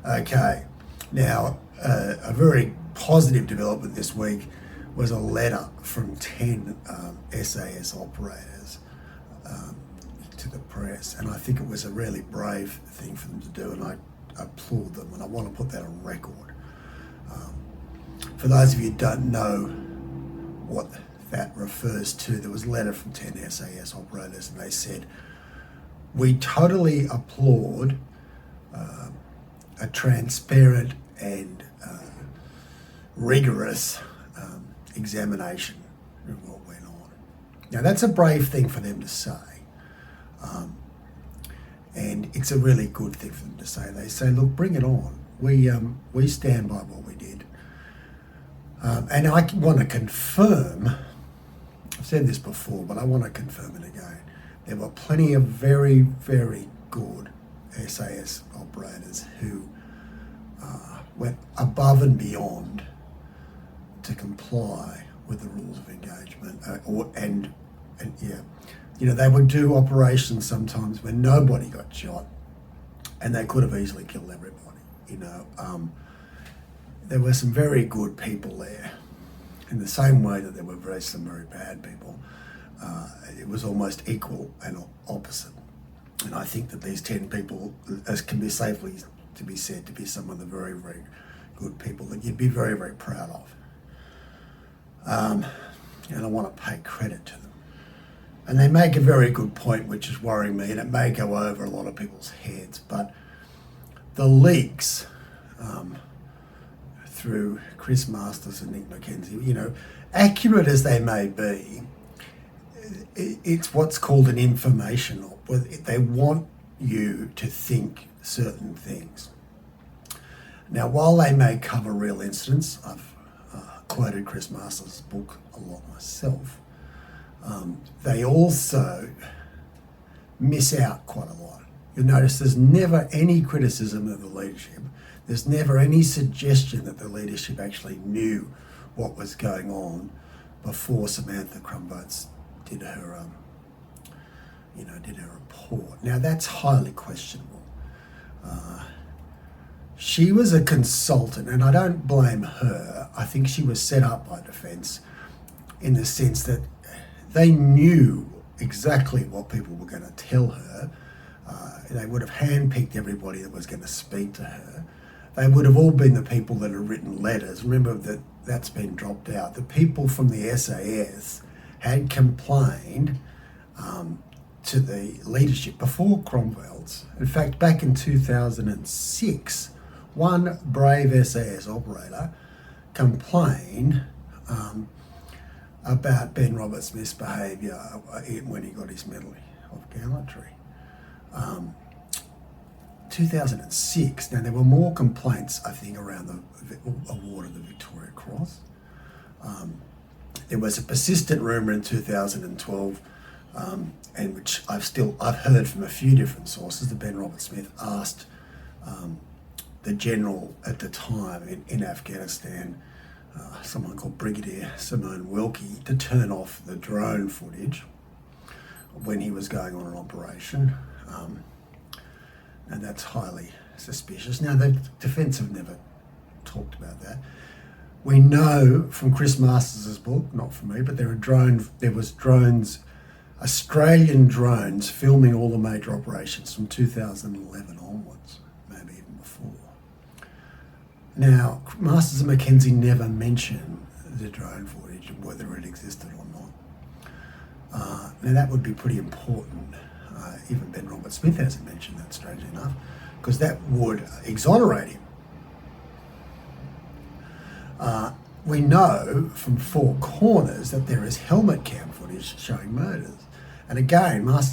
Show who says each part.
Speaker 1: Okay, now a very positive development this week was a letter from 10 SAS operators to the press, and I think it was a really brave thing for them to do, and I applaud them, and I want to put that on record. For those of you who don't know what that refers to, there was a letter from 10 SAS operators, and they said, "We totally applaud a transparent and rigorous examination of what went on." Now that's a brave thing for them to say, and it's a really good thing for them to say. They say, "Look, bring it on. We stand by what we did," and I want to confirm. I've said this before, but I want to confirm it again. There were plenty of very, very good SAS operators who went above and beyond to comply with the rules of engagement, and they would do operations sometimes when nobody got shot, and they could have easily killed everybody. There were some very good people there, in the same way that there were some very bad people. It was almost equal and opposite. And I think that these 10 people, as can be safely to be said to be some of the very, very good people that you'd be very, very proud of. And I want to pay credit to them. And they make a very good point, which is worrying me, and it may go over a lot of people's heads, but the leaks through Chris Masters and Nick McKenzie, accurate as they may be, it's what's called an information op. They want you to think certain things. Now, while they may cover real incidents, I've quoted Chris Masters' book a lot myself, they also miss out quite a lot. You'll notice there's never any criticism of the leadership. There's never any suggestion that the leadership actually knew what was going on before Samantha Crumboats did her report. Now that's highly questionable. She was a consultant, and I don't blame her. I think she was set up by Defence in the sense that they knew exactly what people were going to tell her. They would have handpicked everybody that was going to speak to her. They would have all been the people that had written letters. Remember that's been dropped out. The people from the SAS had complained to the leadership before Cromwell's. In fact, back in 2006, one brave SAS operator complained about Ben Roberts-Smith's behaviour when he got his Medal of Gallantry. 2006. Now, there were more complaints, I think, around the award of the Victoria Cross. There was a persistent rumour in 2012, and which I've heard from a few different sources, that Ben Roberts-Smith asked the general at the time in Afghanistan, someone called Brigadier Simone Wilkie, to turn off the drone footage when he was going on an operation. And that's highly suspicious. Now, the Defence have never talked about that. We know from Chris Masters' book, not from me, but there was drones, Australian drones, filming all the major operations from 2011 onwards, maybe even before. Now, Masters and McKenzie never mention the drone footage and whether it existed or not. Now, that would be pretty important. Even Ben Roberts-Smith hasn't mentioned that, strangely enough, because that would exonerate him. We know from Four Corners that there is helmet cam footage showing murders. And again, Masters